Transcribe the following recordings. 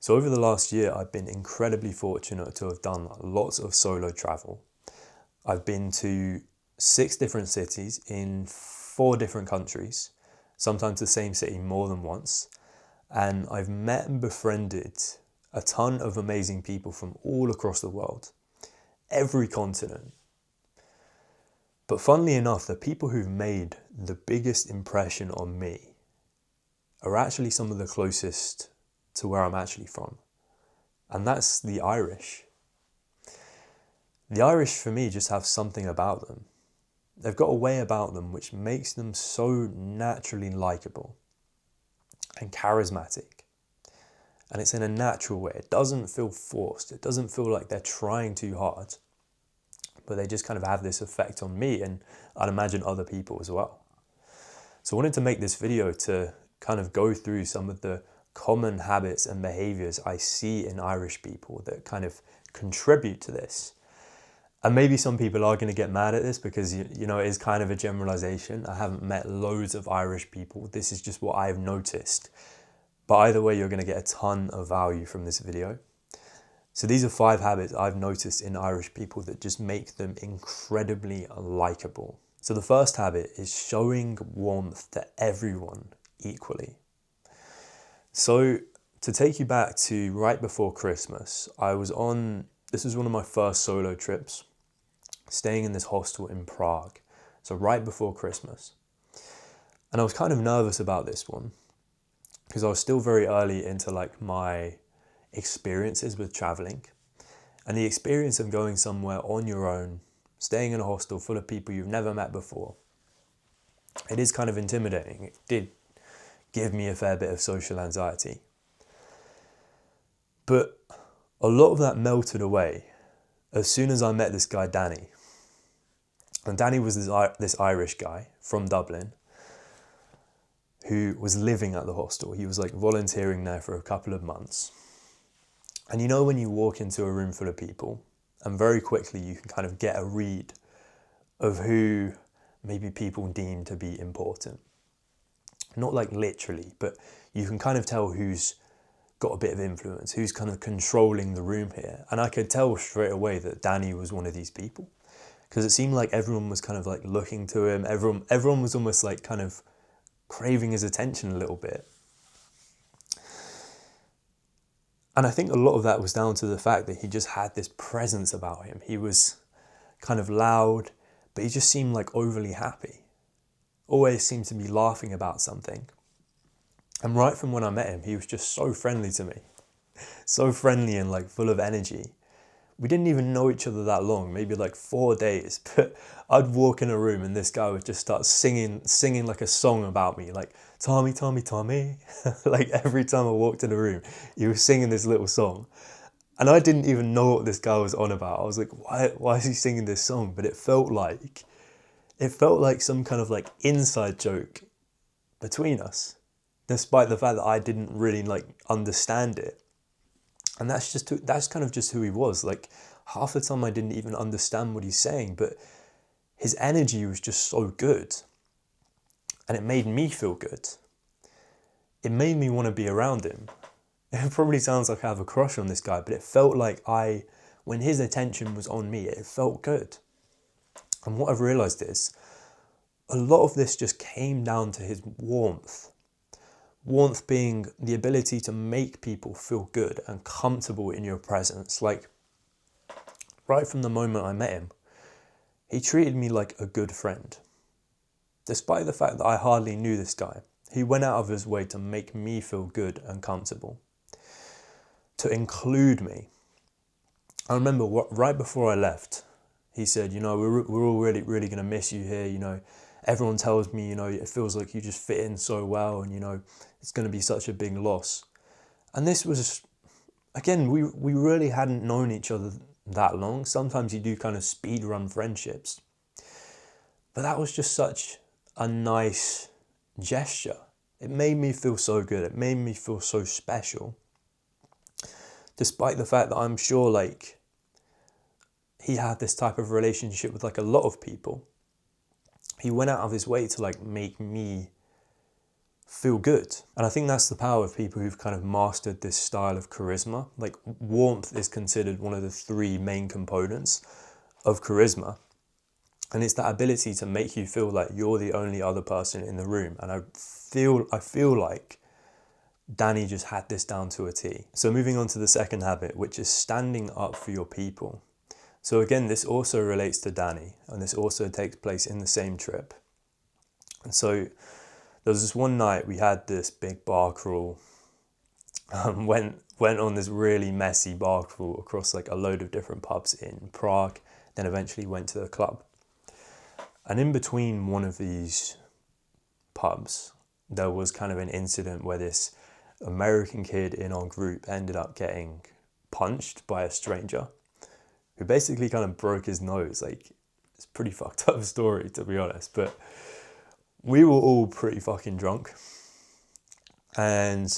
So over the last year, I've been incredibly fortunate to have done lots of solo travel. I've been to 6 different cities in 4 different countries, sometimes the same city more than once. And I've met and befriended a ton of amazing people from all across the world, every continent. But funnily enough, the people who've made the biggest impression on me are actually some of the closest to where I'm actually from. And that's the Irish. The Irish for me just have something about them. They've got a way about them which makes them so naturally likable and charismatic. And it's in a natural way. It doesn't feel forced. It doesn't feel like they're trying too hard. But they just kind of have this effect on me, and I'd imagine other people as well. So I wanted to make this video to kind of go through some of the common habits and behaviors I see in Irish people that kind of contribute to this. And maybe some people are going to get mad at this because, you know, it is kind of a generalization. I haven't met loads of Irish people. This is just what I've noticed. But either way, you're going to get a ton of value from this video. So these are 5 habits I've noticed in Irish people that just make them incredibly likable. So the first habit is showing warmth to everyone equally. So to take you back to right before Christmas, this was one of my first solo trips, staying in this hostel in Prague. So right before Christmas. And I was kind of nervous about this one because I was still very early into like my experiences with traveling, and the experience of going somewhere on your own, staying in a hostel full of people you've never met before, it is kind of intimidating. It did give me a fair bit of social anxiety. But a lot of that melted away as soon as I met this guy, Danny. And Danny was this Irish guy from Dublin who was living at the hostel. He was like volunteering there for a couple of months. And you know when you walk into a room full of people and very quickly you can kind of get a read of who maybe people deem to be important. Not like literally, but you can kind of tell who's got a bit of influence, who's kind of controlling the room here. And I could tell straight away that Danny was one of these people, because it seemed like everyone was kind of like looking to him. Everyone was almost like kind of craving his attention a little bit. And I think a lot of that was down to the fact that he just had this presence about him. He was kind of loud, but he just seemed like overly happy. Always seemed to be laughing about something. And right from when I met him, he was just so friendly to me. So friendly and like full of energy. We didn't even know each other that long, maybe like 4 days. But I'd walk in a room and this guy would just start singing like a song about me. Like, Tommy, Tommy, Tommy. Like every time I walked in a room, he was singing this little song. And I didn't even know what this guy was on about. I was like, why is he singing this song? But it felt like some kind of like inside joke between us, despite the fact that I didn't really like understand it. And that's kind of just who he was. Like half the time I didn't even understand what he's saying, but his energy was just so good. And it made me feel good. It made me want to be around him. It probably sounds like I have a crush on this guy, but it felt like when his attention was on me, it felt good. And what I've realized is a lot of this just came down to his warmth. Warmth being the ability to make people feel good and comfortable in your presence. Like right from the moment I met him, he treated me like a good friend. Despite the fact that I hardly knew this guy, he went out of his way to make me feel good and comfortable, to include me. I remember right before I left, he said, you know, we're all really, really going to miss you here. You know, everyone tells me, you know, it feels like you just fit in so well, and, you know, it's going to be such a big loss. And this was, again, we really hadn't known each other that long. Sometimes you do kind of speed run friendships. But that was just such a nice gesture. It made me feel so good. It made me feel so special. Despite the fact that I'm sure like he had this type of relationship with like a lot of people. He went out of his way to like make me feel good. And I think that's the power of people who've kind of mastered this style of charisma. Like, warmth is considered one of the three main components of charisma. And it's that ability to make you feel like you're the only other person in the room. And I feel like Danny just had this down to a T. So moving on to the second habit, which is standing up for your people. So again, this also relates to Danny, and this also takes place in the same trip. And so there was this one night we had this big bar crawl. Went on this really messy bar crawl across like a load of different pubs in Prague, then eventually went to the club. And in between one of these pubs, there was kind of an incident where this American kid in our group ended up getting punched by a stranger who basically kind of broke his nose. Like, it's a pretty fucked up story, to be honest, but we were all pretty fucking drunk. And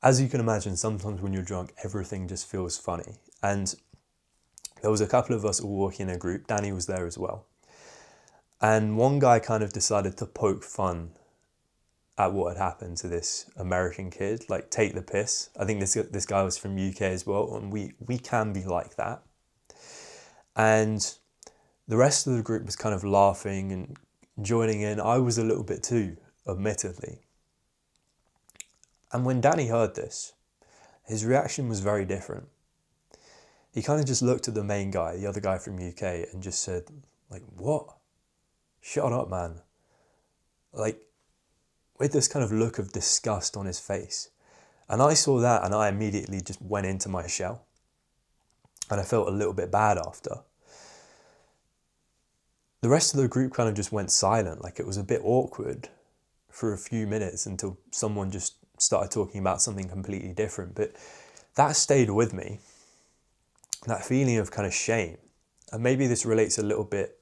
as you can imagine, sometimes when you're drunk, everything just feels funny. And there was a couple of us all walking in a group. Danny was there as well. And one guy kind of decided to poke fun at what had happened to this American kid, like take the piss. I think this guy was from UK as well, and we can be like that. And the rest of the group was kind of laughing and joining in. I was a little bit too, admittedly. And when Danny heard this, his reaction was very different. He kind of just looked at the main guy, the other guy from UK, and just said, like, what? Shut up, man. Like, with this kind of look of disgust on his face. And I saw that and I immediately just went into my shell. And I felt a little bit bad after. The rest of the group kind of just went silent. Like, it was a bit awkward for a few minutes until someone just started talking about something completely different. But that stayed with me. That feeling of kind of shame. And maybe this relates a little bit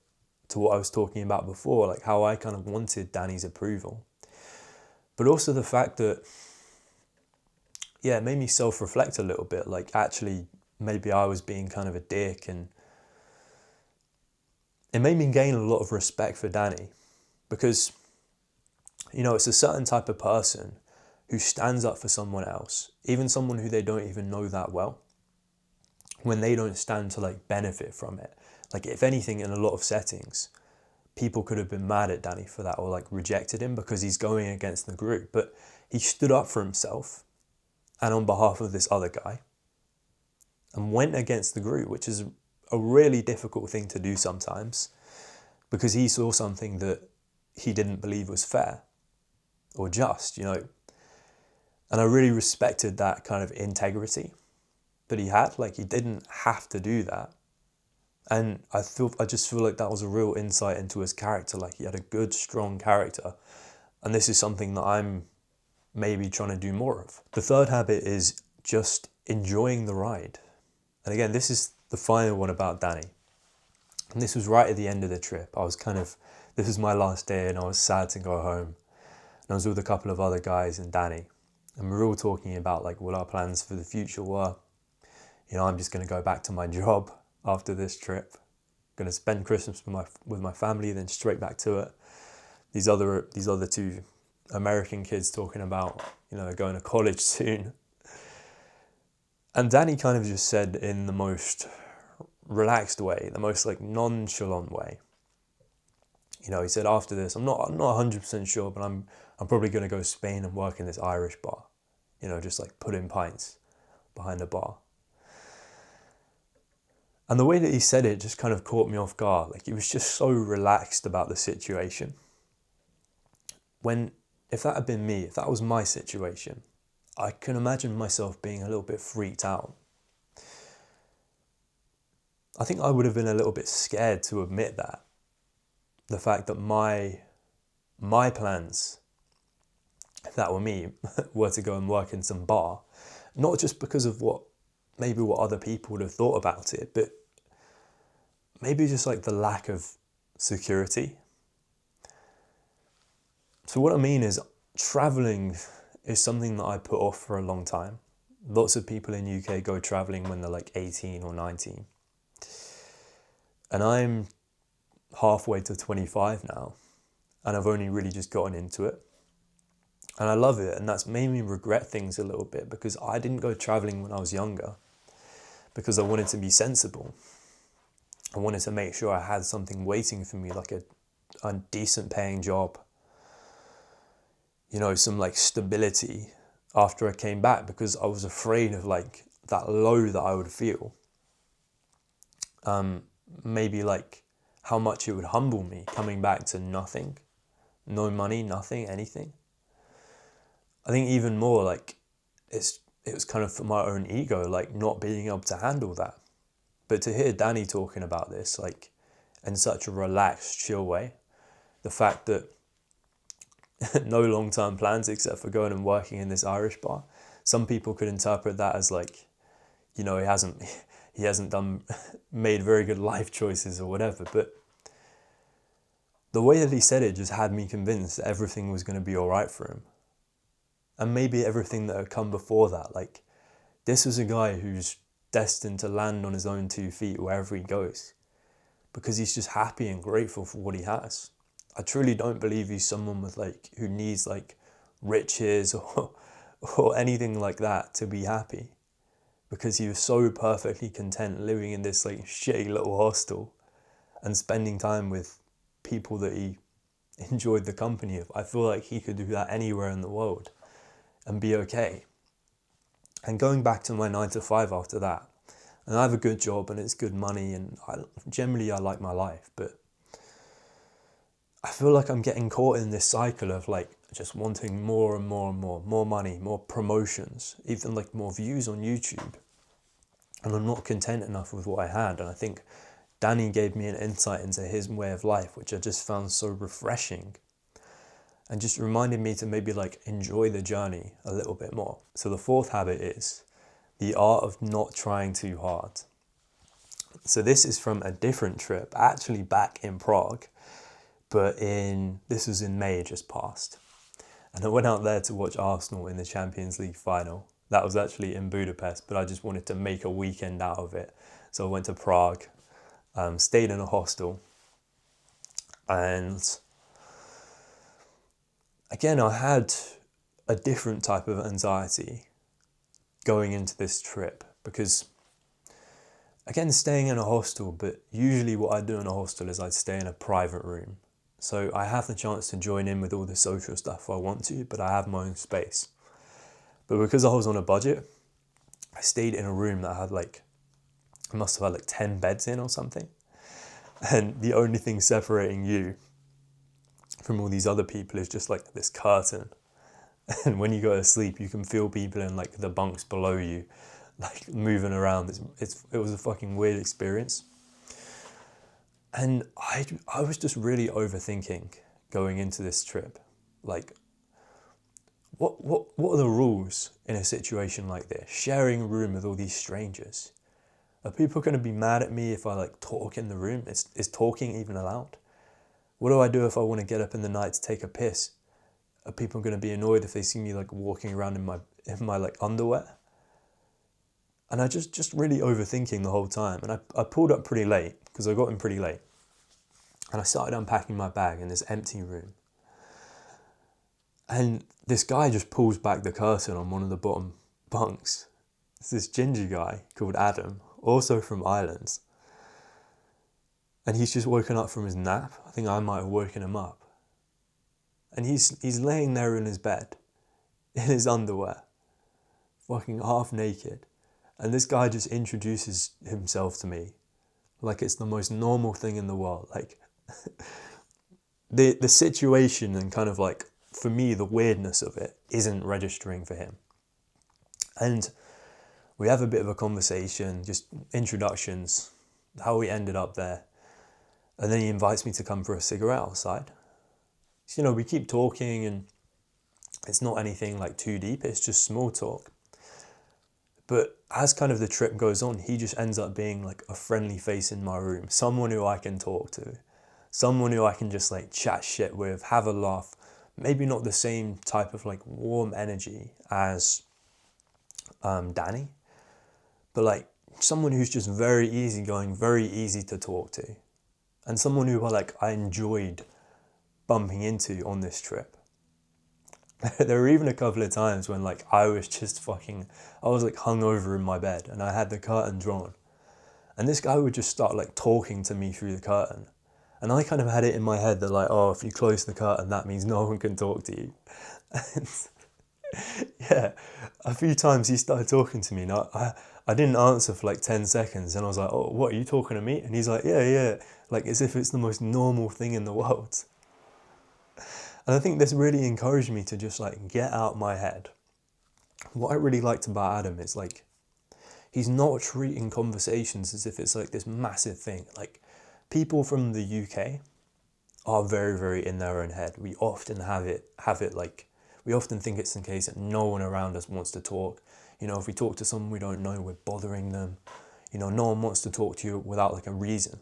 to what I was talking about before, like how I kind of wanted Danny's approval. But also the fact that, yeah, it made me self-reflect a little bit. Like, actually, maybe I was being kind of a dick, and it made me gain a lot of respect for Danny because, you know, it's a certain type of person who stands up for someone else, even someone who they don't even know that well, when they don't stand to like benefit from it. Like, if anything, in a lot of settings, people could have been mad at Danny for that or like rejected him because he's going against the group. But he stood up for himself and on behalf of this other guy and went against the group, which is a really difficult thing to do sometimes because he saw something that he didn't believe was fair or just, you know. And I really respected that kind of integrity that he had. Like, he didn't have to do that. And I just feel like that was a real insight into his character. Like, he had a good, strong character. And this is something that I'm maybe trying to do more of. The third habit is just enjoying the ride. And again, this is the final one about Danny. And this was right at the end of the trip. This was my last day and I was sad to go home. And I was with a couple of other guys and Danny. And we were all talking about like what our plans for the future were. You know, I'm just going to go back to my job after this trip. I'm going to spend Christmas with my family, then straight back to it. These other two American kids talking about, you know, going to college soon. And Danny kind of just said in the most relaxed way, the most like nonchalant way. You know, he said, after this, I'm not 100% sure, but I'm probably going to go to Spain and work in this Irish bar. You know, just like put in pints behind a bar. And the way that he said it just kind of caught me off guard. Like, he was just so relaxed about the situation. If that had been me, if that was my situation, I can imagine myself being a little bit freaked out. I think I would have been a little bit scared to admit that. The fact that my plans, if that were me, were to go and work in some bar. Not just because of what other people would have thought about it, but maybe just like the lack of security. So what I mean is, traveling is something that I put off for a long time. Lots of people in UK go traveling when they're like 18 or 19. And I'm halfway to 25 now, and I've only really just gotten into it. And I love it, and that's made me regret things a little bit because I didn't go traveling when I was younger because I wanted to be sensible. I wanted to make sure I had something waiting for me, like a decent paying job, you know, some like stability after I came back, because I was afraid of like that low that I would feel. Maybe like how much it would humble me coming back to nothing, no money, nothing, anything. I think even more like it was kind of for my own ego, like not being able to handle that. But to hear Danny talking about this, like in such a relaxed, chill way, the fact that no long-term plans except for going and working in this Irish bar, some people could interpret that as like, you know, he hasn't made very good life choices or whatever. But the way that he said it just had me convinced that everything was going to be all right for him. And maybe everything that had come before that, like this was a guy who's destined to land on his own 2 feet wherever he goes, because he's just happy and grateful for what he has. I truly don't believe he's someone with like who needs like riches or anything like that to be happy, because he was so perfectly content living in this like shitty little hostel and spending time with people that he enjoyed the company of. I feel like he could do that anywhere in the world and be okay. And going back to my 9 to 5 after that, and I have a good job and it's good money, and generally I like my life, but I feel like I'm getting caught in this cycle of like just wanting more and more and more money, more promotions, even like more views on YouTube. And I'm not content enough with what I had. And I think Danny gave me an insight into his way of life, which I just found so refreshing and just reminded me to maybe like enjoy the journey a little bit more. So the 4th habit is the art of not trying too hard. So this is from a different trip, actually back in Prague, but this was in May just past. And I went out there to watch Arsenal in the Champions League final. That was actually in Budapest, but I just wanted to make a weekend out of it. So I went to Prague, stayed in a hostel, and again, I had a different type of anxiety going into this trip, because again, staying in a hostel, but usually what I do in a hostel is I'd stay in a private room. So I have the chance to join in with all the social stuff if I want to, but I have my own space. But because I was on a budget, I stayed in a room that had like, I must have had like 10 beds in or something. And the only thing separating you from all these other people is just like this curtain. And when you go to sleep, you can feel people in like the bunks below you, like moving around. It was a fucking weird experience. And I was just really overthinking going into this trip. Like, what are the rules in a situation like this? Sharing a room with all these strangers. Are people going to be mad at me if I like talk in the room? Is talking even allowed? What do I do if I want to get up in the night to take a piss? Are people going to be annoyed if they see me like walking around in my like underwear? And I just really overthinking the whole time. And I pulled up pretty late, because I got in pretty late. And I started unpacking my bag in this empty room. And this guy just pulls back the curtain on one of the bottom bunks. It's this ginger guy called Adam, also from Ireland. And he's just woken up from his nap. I think I might have woken him up. And he's laying there in his bed, in his underwear, fucking half naked. And this guy just introduces himself to me like it's the most normal thing in the world. Like the situation and kind of like, for me, the weirdness of it isn't registering for him. And we have a bit of a conversation, just introductions, how we ended up there. And then he invites me to come for a cigarette outside. So, you know, we keep talking and it's not anything like too deep, it's just small talk. But as kind of the trip goes on, he just ends up being like a friendly face in my room, someone who I can talk to, someone who I can just like chat shit with, have a laugh. Maybe not the same type of like warm energy as Danny, but like someone who's just very easygoing, very easy to talk to, and someone who I enjoyed bumping into on this trip. There were even a couple of times when like I was like hungover in my bed and I had the curtain drawn. And this guy would just start like talking to me through the curtain. And I kind of had it in my head that like, oh, if you close the curtain, that means no one can talk to you. And yeah, a few times he started talking to me and I didn't answer for like 10 seconds and I was like, oh, what, are you talking to me? And he's like, yeah, like as if it's the most normal thing in the world. And I think this really encouraged me to just like get out my head. What I really liked about Adam is like, he's not treating conversations as if it's like this massive thing. Like people from the UK are very, very in their own head. We often have it like, we often think it's the case that no one around us wants to talk. You know, if we talk to someone we don't know, we're bothering them. You know, no one wants to talk to you without like a reason.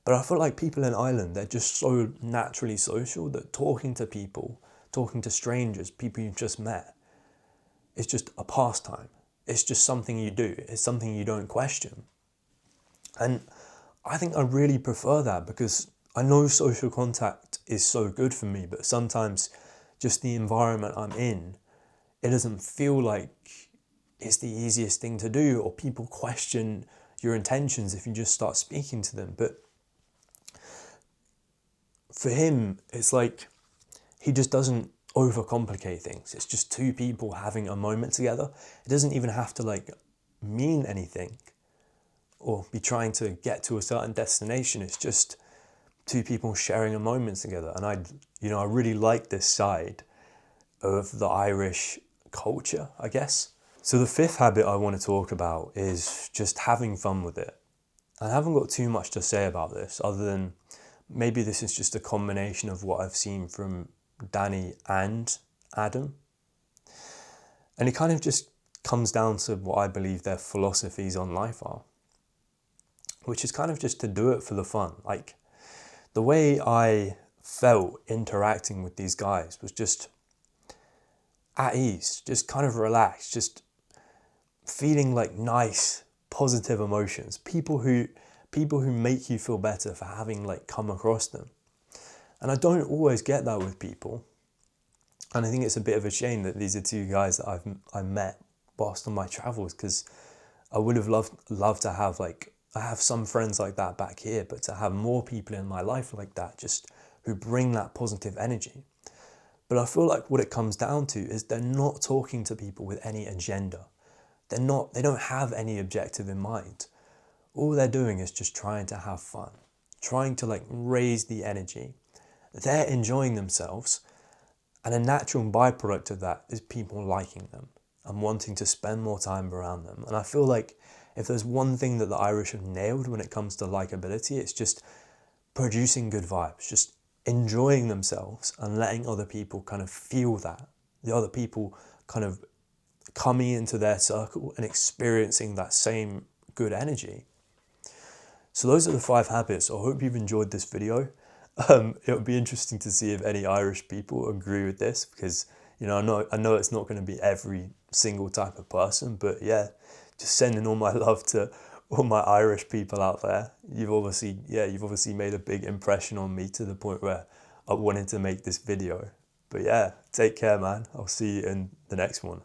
But I feel like people in Ireland, they're just so naturally social that talking to people, talking to strangers, people you've just met, it's just a pastime. It's just something you do. It's something you don't question. And I think I really prefer that because I know social contact is so good for me, but sometimes just the environment I'm in, it doesn't feel like it's the easiest thing to do, or people question your intentions if you just start speaking to them. But for him, it's like he just doesn't overcomplicate things. It's just two people having a moment together. It doesn't even have to like mean anything or be trying to get to a certain destination. It's just two people sharing a moment together. And I really like this side of the Irish culture, I guess. So the fifth habit I want to talk about is just having fun with it. I haven't got too much to say about this other than maybe this is just a combination of what I've seen from Danny and Adam. And it kind of just comes down to what I believe their philosophies on life are, which is kind of just to do it for the fun. Like the way I felt interacting with these guys was just at ease, just kind of relaxed, just feeling like nice, positive emotions. People who make you feel better for having like come across them. And I don't always get that with people. And I think it's a bit of a shame that these are two guys that I met whilst on my travels, because I would have loved to have like, I have some friends like that back here, but to have more people in my life like that, just who bring that positive energy. But I feel like what it comes down to is they're not talking to people with any agenda. They don't have any objective in mind. All they're doing is just trying to have fun, trying to like raise the energy. They're enjoying themselves, and a natural byproduct of that is people liking them and wanting to spend more time around them. And I feel like if there's one thing that the Irish have nailed when it comes to likability, it's just producing good vibes, just enjoying themselves and letting other people kind of feel that. The other people kind of coming into their circle and experiencing that same good energy. So those are the 5 habits. I hope you've enjoyed this video. It would be interesting to see if any Irish people agree with this, because I know it's not going to be every single type of person, but yeah, just sending all my love to all my Irish people out there. You've obviously made a big impression on me to the point where I wanted to make this video. But yeah, take care, man. I'll see you in the next one.